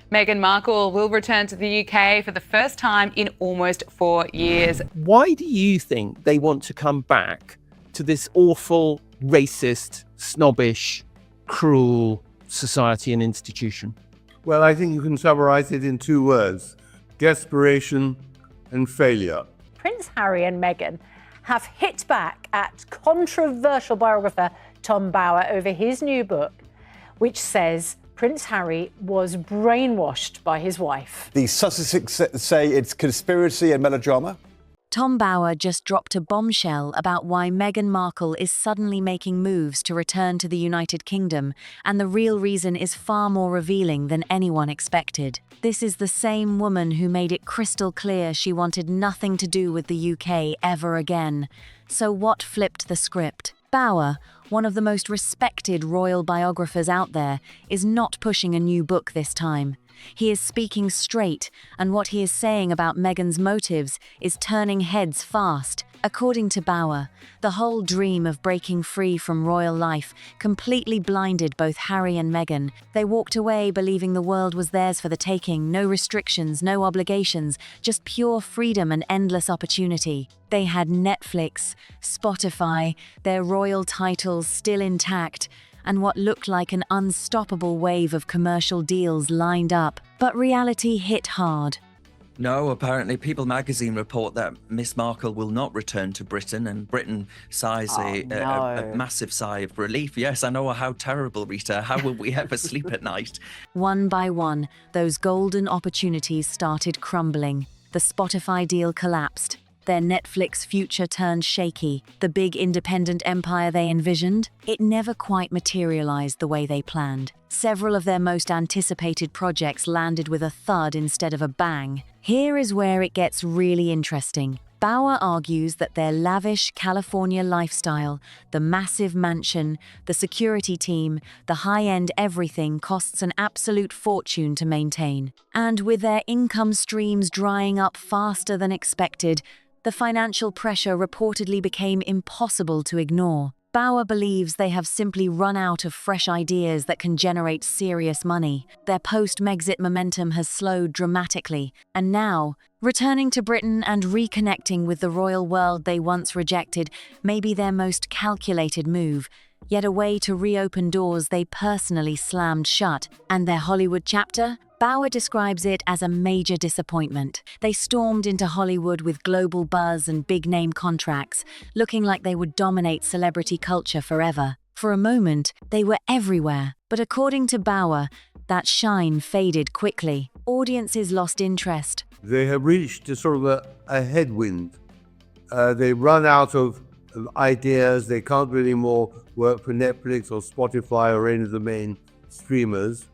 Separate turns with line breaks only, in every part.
Meghan Markle will return to the UK for the first time in almost 4 years.
Why do you think they want to come back to this awful, racist, snobbish, cruel society and institution?
Well, I think you can summarize it in 2 words: desperation and failure.
Prince Harry and Meghan have hit back at controversial biographer Tom Bower over his new book, which says Prince Harry was brainwashed by his wife.
The Sussexes say it's conspiracy and melodrama.
Tom Bower just dropped a bombshell about why Meghan Markle is suddenly making moves to return to the United Kingdom, and the real reason is far more revealing than anyone expected. This is the same woman who made it crystal clear she wanted nothing to do with the UK ever again. So what flipped the script? Bower, one of the most respected royal biographers out there, is not pushing a new book this time. He is speaking straight, and what he is saying about Meghan's motives is turning heads fast. According to Bower, the whole dream of breaking free from royal life completely blinded both Harry and Meghan. They walked away believing the world was theirs for the taking, no restrictions, no obligations, just pure freedom and endless opportunity. They had Netflix, Spotify, their royal titles still intact, and what looked like an unstoppable wave of commercial deals lined up. But reality hit hard.
No, apparently People magazine report that Miss Markle will not return to Britain, and Britain sighs a massive sigh of relief. Yes, I know, how terrible, Rita. How will we ever sleep at night?
One by one, those golden opportunities started crumbling. The Spotify deal collapsed. Their Netflix future turned shaky. The big independent empire they envisioned, it never quite materialized the way they planned. Several of their most anticipated projects landed with a thud instead of a bang. Here is where it gets really interesting. Bower argues that their lavish California lifestyle, the massive mansion, the security team, the high-end everything costs an absolute fortune to maintain. And with their income streams drying up faster than expected, the financial pressure reportedly became impossible to ignore. Bower believes they have simply run out of fresh ideas that can generate serious money. Their post-Megxit momentum has slowed dramatically, and now, returning to Britain and reconnecting with the royal world they once rejected may be their most calculated move, yet a way to reopen doors they personally slammed shut. And their Hollywood chapter? Bower describes it as a major disappointment. They stormed into Hollywood with global buzz and big-name contracts, looking like they would dominate celebrity culture forever. For a moment, they were everywhere. But according to Bower, that shine faded quickly. Audiences lost interest.
They have reached a sort of a headwind. They run out of ideas. They can't really more work for Netflix or Spotify or any of the main streamers.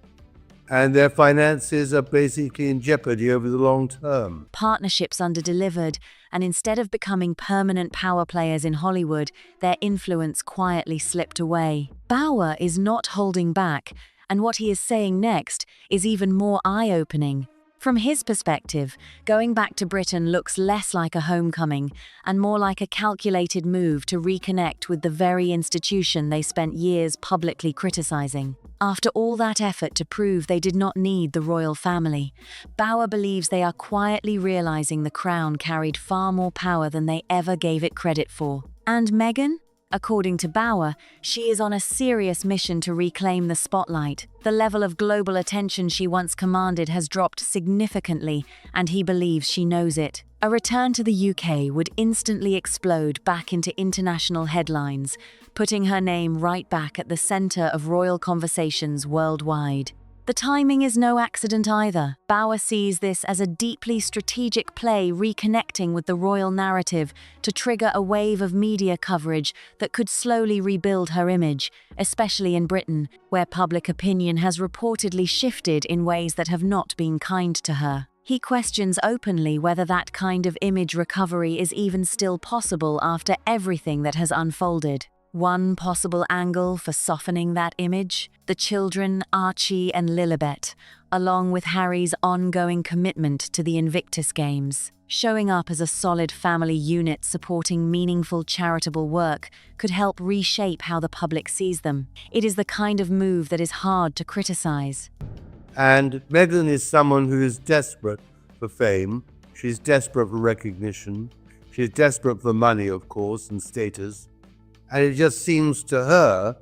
And their finances are basically in jeopardy over the long term.
Partnerships underdelivered, and instead of becoming permanent power players in Hollywood, their influence quietly slipped away. Bower is not holding back, and what he is saying next is even more eye-opening. From his perspective, going back to Britain looks less like a homecoming and more like a calculated move to reconnect with the very institution they spent years publicly criticizing. After all that effort to prove they did not need the royal family, Bower believes they are quietly realizing the crown carried far more power than they ever gave it credit for. And Meghan? According to Bower, she is on a serious mission to reclaim the spotlight. The level of global attention she once commanded has dropped significantly, and he believes she knows it. A return to the UK would instantly explode back into international headlines, putting her name right back at the center of royal conversations worldwide. The timing is no accident either. Bower sees this as a deeply strategic play reconnecting with the royal narrative to trigger a wave of media coverage that could slowly rebuild her image, especially in Britain, where public opinion has reportedly shifted in ways that have not been kind to her. He questions openly whether that kind of image recovery is even still possible after everything that has unfolded. One possible angle for softening that image? The children, Archie and Lilibet, along with Harry's ongoing commitment to the Invictus Games. Showing up as a solid family unit supporting meaningful charitable work could help reshape how the public sees them. It is the kind of move that is hard to criticize.
And Meghan is someone who is desperate for fame. She's desperate for recognition. She's desperate for money, of course, and status. And it just seems to her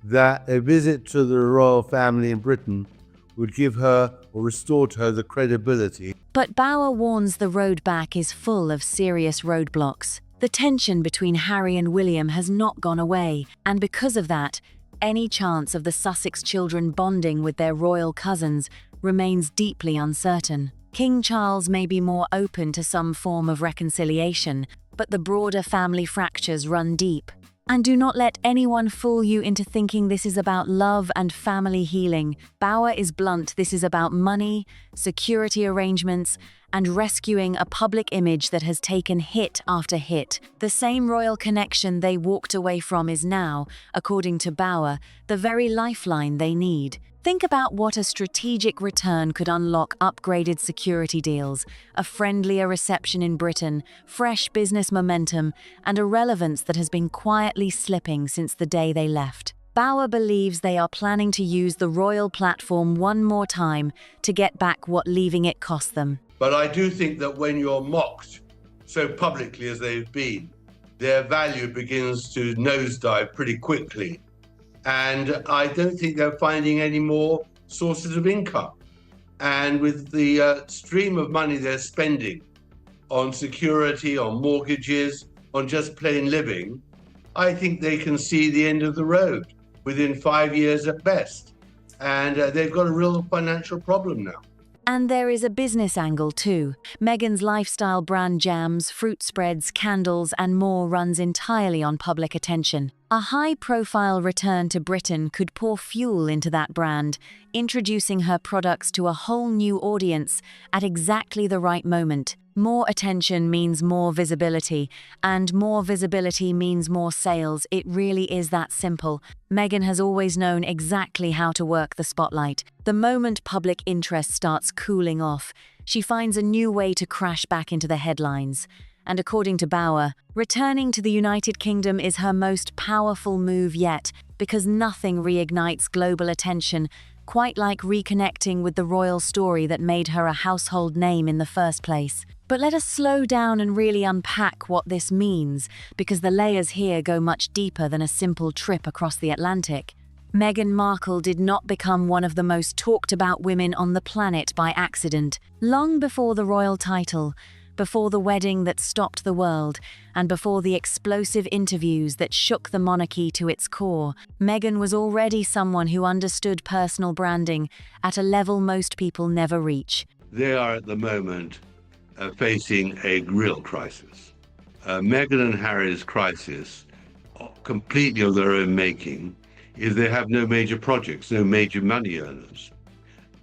that a visit to the royal family in Britain would give her or restore to her the credibility.
But Bauer warns the road back is full of serious roadblocks. The tension between Harry and William has not gone away, and because of that, any chance of the Sussex children bonding with their royal cousins remains deeply uncertain. King Charles may be more open to some form of reconciliation, but the broader family fractures run deep. And do not let anyone fool you into thinking this is about love and family healing. Bauer is blunt. This is about money, security arrangements, and rescuing a public image that has taken hit after hit. The same royal connection they walked away from is now, according to Bauer, the very lifeline they need. Think about what a strategic return could unlock: upgraded security deals, a friendlier reception in Britain, fresh business momentum, and a relevance that has been quietly slipping since the day they left. Bauer believes they are planning to use the royal platform one more time to get back what leaving it cost them.
But I do think that when you're mocked so publicly as they've been, their value begins to nosedive pretty quickly. And I don't think they're finding any more sources of income. And with the stream of money they're spending on security, on mortgages, on just plain living, I think they can see the end of the road within 5 years at best. And they've got a real financial problem now.
And there is a business angle too. Meghan's lifestyle brand jams, fruit spreads, candles, and more runs entirely on public attention. A high-profile return to Britain could pour fuel into that brand, introducing her products to a whole new audience at exactly the right moment. More attention means more visibility, and more visibility means more sales. It really is that simple. Meghan has always known exactly how to work the spotlight. The moment public interest starts cooling off, she finds a new way to crash back into the headlines. And according to Bauer, returning to the United Kingdom is her most powerful move yet, because nothing reignites global attention quite like reconnecting with the royal story that made her a household name in the first place. But let us slow down and really unpack what this means, because the layers here go much deeper than a simple trip across the Atlantic. Meghan Markle did not become one of the most talked about women on the planet by accident. Long before the royal title, before the wedding that stopped the world, and before the explosive interviews that shook the monarchy to its core, Meghan was already someone who understood personal branding at a level most people never reach.
They are at the moment facing a real crisis. Meghan and Harry's crisis, completely of their own making, is they have no major projects, no major money earners.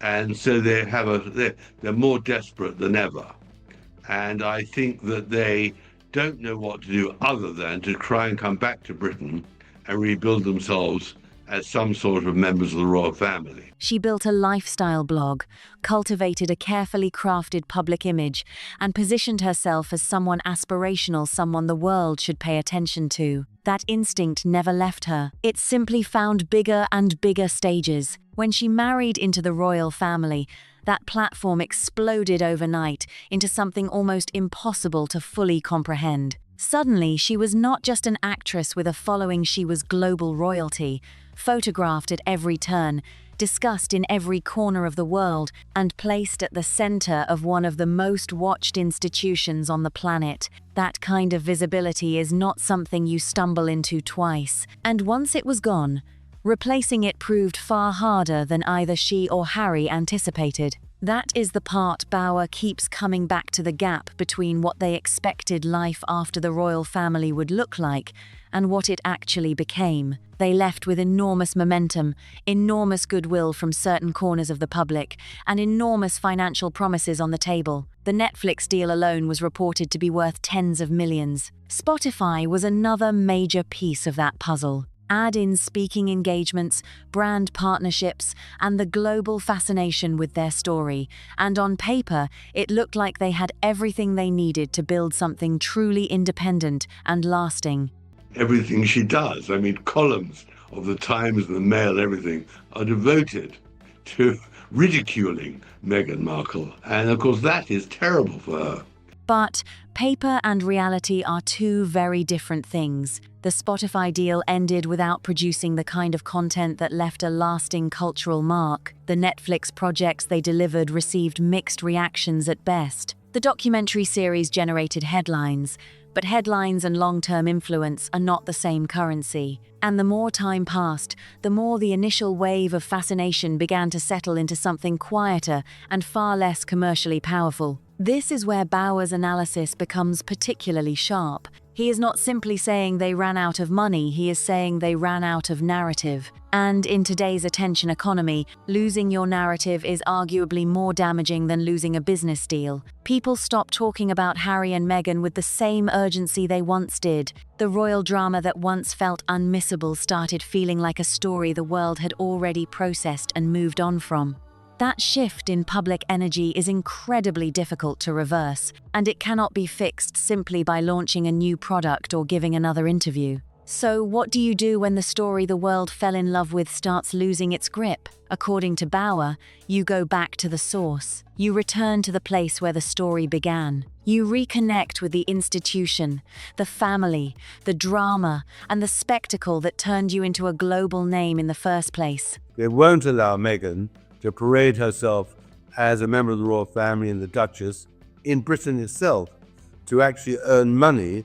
And so they're more desperate than ever. And I think that they don't know what to do other than to try and come back to Britain and rebuild themselves as some sort of members of the royal family.
She built a lifestyle blog, cultivated a carefully crafted public image, and positioned herself as someone aspirational, someone the world should pay attention to. That instinct never left her. It simply found bigger and bigger stages. When she married into the royal family, that platform exploded overnight into something almost impossible to fully comprehend. Suddenly, she was not just an actress with a following, she was global royalty, photographed at every turn, discussed in every corner of the world, and placed at the center of one of the most watched institutions on the planet. That kind of visibility is not something you stumble into twice. And once it was gone, replacing it proved far harder than either she or Harry anticipated. That is the part Bauer keeps coming back to: the gap between what they expected life after the royal family would look like and what it actually became. They left with enormous momentum, enormous goodwill from certain corners of the public, and enormous financial promises on the table. The Netflix deal alone was reported to be worth tens of millions. Spotify was another major piece of that puzzle. Add in speaking engagements, brand partnerships, and the global fascination with their story, and on paper, it looked like they had everything they needed to build something truly independent and lasting.
Everything she does, I mean, columns of the Times and the Mail, everything, are devoted to
ridiculing Meghan Markle. And of course, that is terrible for her.
But paper and reality are two very different things. The Spotify deal ended without producing the kind of content that left a lasting cultural mark. The Netflix projects they delivered received mixed reactions at best. The documentary series generated headlines, but headlines and long-term influence are not the same currency. And the more time passed, the more the initial wave of fascination began to settle into something quieter and far less commercially powerful. This is where Bauer's analysis becomes particularly sharp. He is not simply saying they ran out of money, he is saying they ran out of narrative. And in today's attention economy, losing your narrative is arguably more damaging than losing a business deal. People stop talking about Harry and Meghan with the same urgency they once did. The royal drama that once felt unmissable started feeling like a story the world had already processed and moved on from. That shift in public energy is incredibly difficult to reverse, and it cannot be fixed simply by launching a new product or giving another interview. So what do you do when the story the world fell in love with starts losing its grip? According to Bauer, you go back to the source. You return to the place where the story began. You reconnect with the institution, the family, the drama, and the spectacle that turned you into a global name in the first place.
They won't allow Meghan to parade herself as a member of the royal family and the Duchess in Britain itself, to actually earn money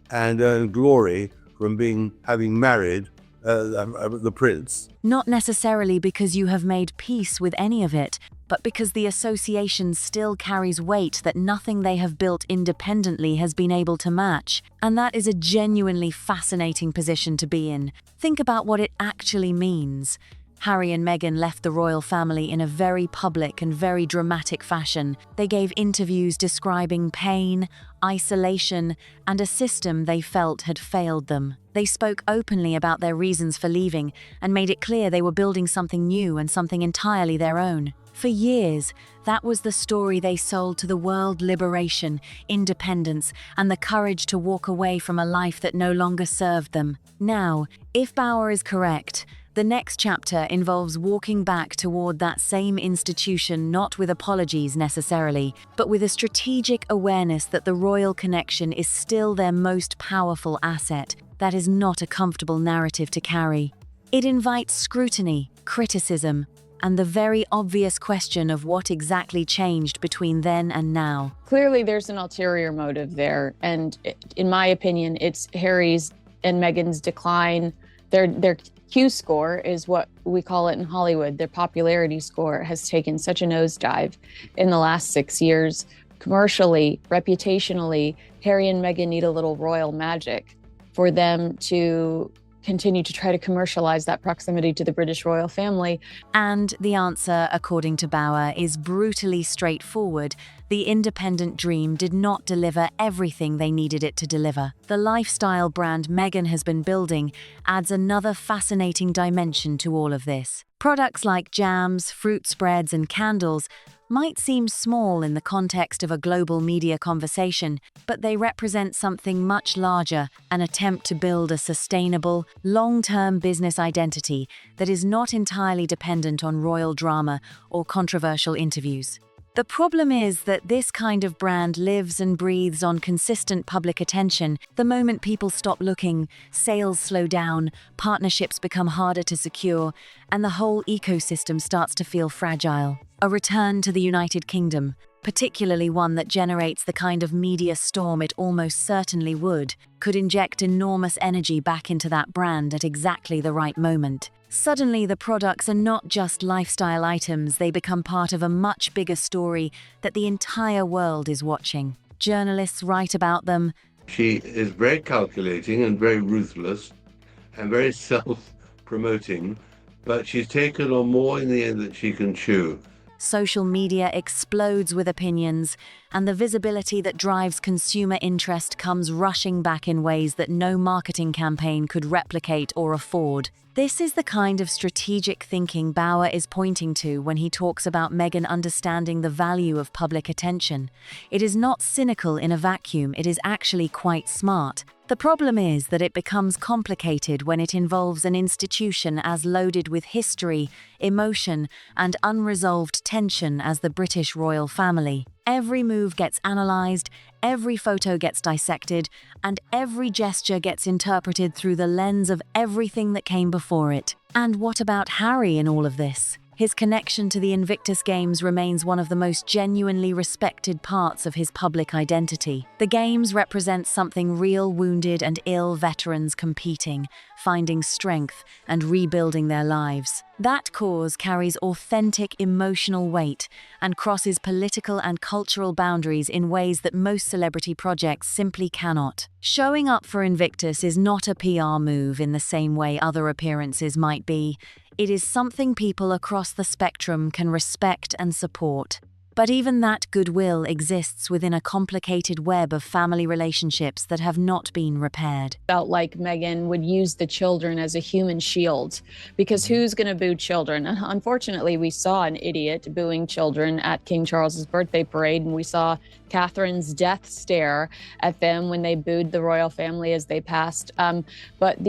and earn glory from having married the prince.
Not necessarily because you have made peace with any of it, but because the association still carries weight that nothing they have built independently has been able to match. And that is a genuinely fascinating position to be in. Think about what it actually means. Harry and Meghan left the royal family in a very public and very dramatic fashion. They gave interviews describing pain, isolation, and a system they felt had failed them. They spoke openly about their reasons for leaving and made it clear they were building something new and something entirely their own. For years, that was the story they sold to the world: liberation, independence, and the courage to walk away from a life that no longer served them. Now, if Bauer is correct, the next chapter involves walking back toward that same institution, not with apologies necessarily, but with a strategic awareness that the royal connection is still their most powerful asset. That is not a comfortable narrative to carry. It invites scrutiny, criticism, and the very obvious question of what exactly changed between then and now.
Clearly, there's an ulterior motive there, and in my opinion, it's Harry's and Meghan's decline. Their Q score is what we call it in Hollywood. Their popularity score has taken such a nosedive in the last 6 years. Commercially, reputationally, Harry and Meghan need a little royal magic for them to continue to try to commercialize that proximity to the British royal family.
And the answer, according to Bauer, is brutally straightforward. The independent dream did not deliver everything they needed it to deliver. The lifestyle brand Meghan has been building adds another fascinating dimension to all of this. Products like jams, fruit spreads, and candles might seem small in the context of a global media conversation, but they represent something much larger: an attempt to build a sustainable, long-term business identity that is not entirely dependent on royal drama or controversial interviews. The problem is that this kind of brand lives and breathes on consistent public attention. The moment people stop looking, sales slow down, partnerships become harder to secure, and the whole ecosystem starts to feel fragile. A return to the United Kingdom, particularly one that generates the kind of media storm it almost certainly would, could inject enormous energy back into that brand at exactly the right moment. Suddenly, the products are not just lifestyle items, they become part of a much bigger story that the entire world is watching. Journalists write about them.
She is very calculating and very ruthless and very self-promoting, but she's taken on more in the end than she can chew.
Social media explodes with opinions. and the visibility that drives consumer interest comes rushing back in ways that no marketing campaign could replicate or afford. This is the kind of strategic thinking Bauer is pointing to when he talks about Meghan understanding the value of public attention. It is not cynical in a vacuum, it is actually quite smart. The problem is that it becomes complicated when it involves an institution as loaded with history, emotion, and unresolved tension as the British royal family. Every move gets analysed, every photo gets dissected, and every gesture gets interpreted through the lens of everything that came before it. And what about Harry in all of this? His connection to the Invictus Games remains one of the most genuinely respected parts of his public identity. The Games represent something real wounded and ill veterans competing, finding strength, and rebuilding their lives. That cause carries authentic emotional weight and crosses political and cultural boundaries in ways that most celebrity projects simply cannot. Showing up for Invictus is not a PR move in the same way other appearances might be. It is something people across the spectrum can respect and support. But even that goodwill exists within a complicated web of family relationships that have not been repaired.
Felt like Meghan would use the children as a human shield, because who's going to boo children? Unfortunately, we saw an idiot booing children at King Charles's birthday parade, and we saw Catherine's death stare at them when they booed the royal family as they passed. But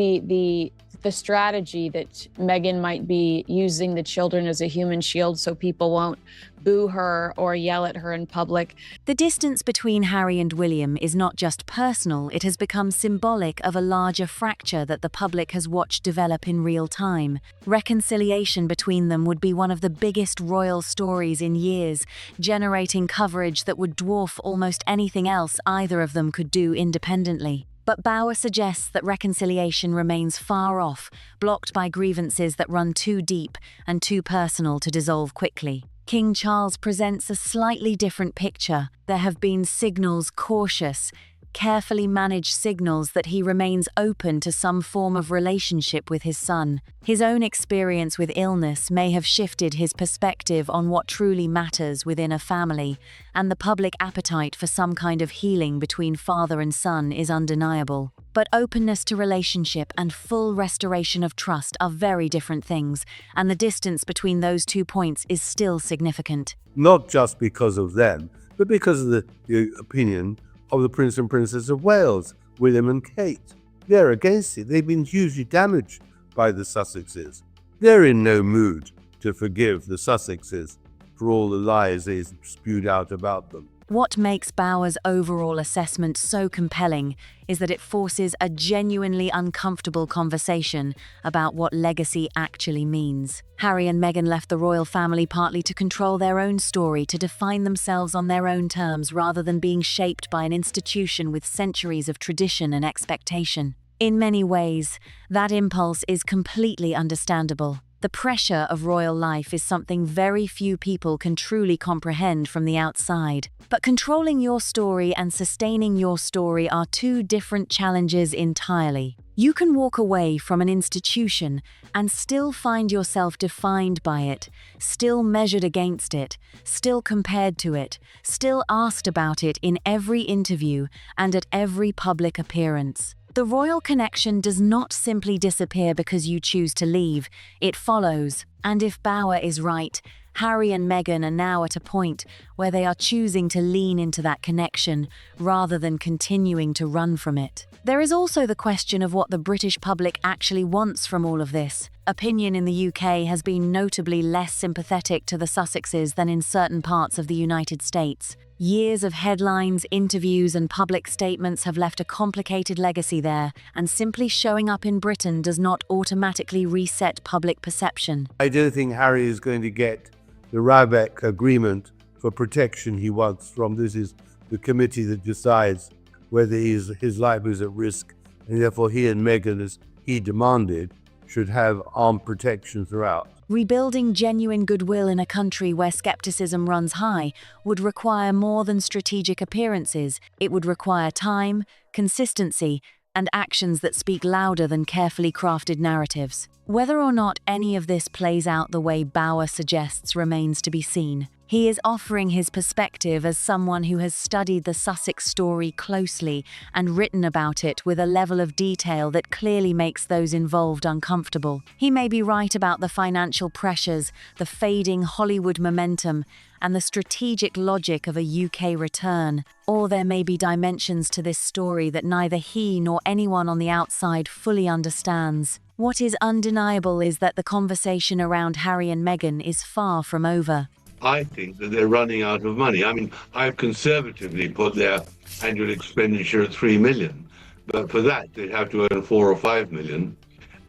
the strategy that Meghan might be using the children as a human shield so people won't boo her or yell at her in public.
The distance between Harry and William is not just personal, it has become symbolic of a larger fracture that the public has watched develop in real time. Reconciliation between them would be one of the biggest royal stories in years, generating coverage that would dwarf almost anything else either of them could do independently. But Bauer suggests that reconciliation remains far off, blocked by grievances that run too deep and too personal to dissolve quickly. King Charles presents a slightly different picture. There have been signals, cautious, carefully managed signals that he remains open to some form of relationship with his son. His own experience with illness may have shifted his perspective on what truly matters within a family, and the public appetite for some kind of healing between father and son is undeniable. But openness to relationship and full restoration of trust are very different things, and the distance between those 2 points is still significant.
Not just because of them, but because of the opinion of the Prince and Princess of Wales, William and Kate. They're against it. They've been hugely damaged by the Sussexes. They're in no mood to forgive the Sussexes for all the lies they spewed out about them.
What makes Bauer's overall assessment so compelling is that it forces a genuinely uncomfortable conversation about what legacy actually means. Harry and Meghan left the royal family partly to control their own story, to define themselves on their own terms rather than being shaped by an institution with centuries of tradition and expectation. In many ways, that impulse is completely understandable. The pressure of royal life is something very few people can truly comprehend from the outside. But controlling your story and sustaining your story are two different challenges entirely. You can walk away from an institution and still find yourself defined by it, still measured against it, still compared to it, still asked about it in every interview and at every public appearance. The royal connection does not simply disappear because you choose to leave, it follows. And if Bauer is right, Harry and Meghan are now at a point where they are choosing to lean into that connection rather than continuing to run from it. There is also the question of what the British public actually wants from all of this. Opinion in the UK has been notably less sympathetic to the Sussexes than in certain parts of the United States. Years of headlines, interviews, and public statements have left a complicated legacy there, and simply showing up in Britain does not automatically reset public perception.
I don't think Harry is going to get the Rabeck agreement for protection he wants from. This is the committee that decides whether his life is at risk, and therefore he and Meghan, as he demanded, should have armed protection throughout.
Rebuilding genuine goodwill in a country where skepticism runs high would require more than strategic appearances. It would require time, consistency, and actions that speak louder than carefully crafted narratives. Whether or not any of this plays out the way Bauer suggests remains to be seen. He is offering his perspective as someone who has studied the Sussex story closely and written about it with a level of detail that clearly makes those involved uncomfortable. He may be right about the financial pressures, the fading Hollywood momentum, and the strategic logic of a UK return. Or there may be dimensions to this story that neither he nor anyone on the outside fully understands. What is undeniable is that the conversation around Harry and Meghan is far from over.
I think that they're running out of money. I mean, I've conservatively put their annual expenditure at 3 million, but for that they'd have to earn 4 or 5 million.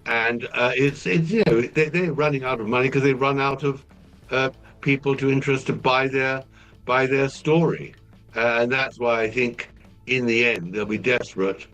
And it's they're running out of money because they run out of people to interest to buy their story, and that's why I think in the end they'll be desperate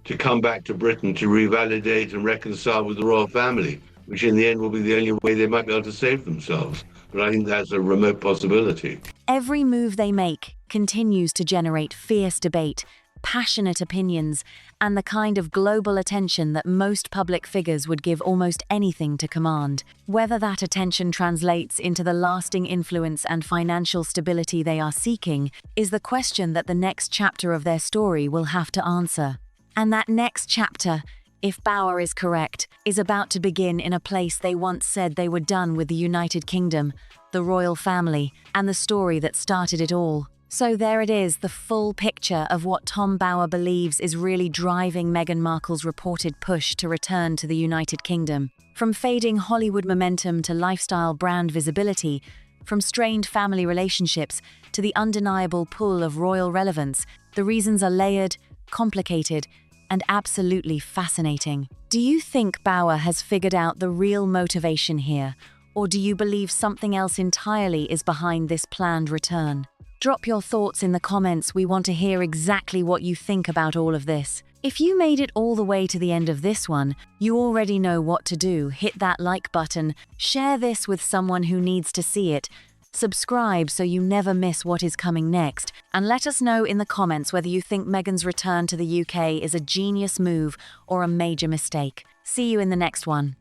to come back to Britain to revalidate and reconcile with the royal family, which in the end will be the only way they might be able to save themselves. But I think that's a remote possibility.
Every move they make continues to generate fierce debate, passionate opinions, and the kind of global attention that most public figures would give almost anything to command. Whether that attention translates into the lasting influence and financial stability they are seeking is the question that the next chapter of their story will have to answer. And that next chapter, if Bauer is correct, is about to begin in a place they once said they were done with the United Kingdom, the royal family, and the story that started it all. So there it is, the full picture of what Tom Bauer believes is really driving Meghan Markle's reported push to return to the United Kingdom. From fading Hollywood momentum to lifestyle brand visibility, from strained family relationships to the undeniable pull of royal relevance, the reasons are layered, complicated, and absolutely fascinating. Do you think Bauer has figured out the real motivation here, or do you believe something else entirely is behind this planned return? Drop your thoughts in the comments. We want to hear exactly what you think about all of this. If you made it all the way to the end of this one, you already know what to do. Hit that like button, share this with someone who needs to see it, subscribe so you never miss what is coming next, and let us know in the comments whether you think Meghan's return to the UK is a genius move or a major mistake. See you in the next one.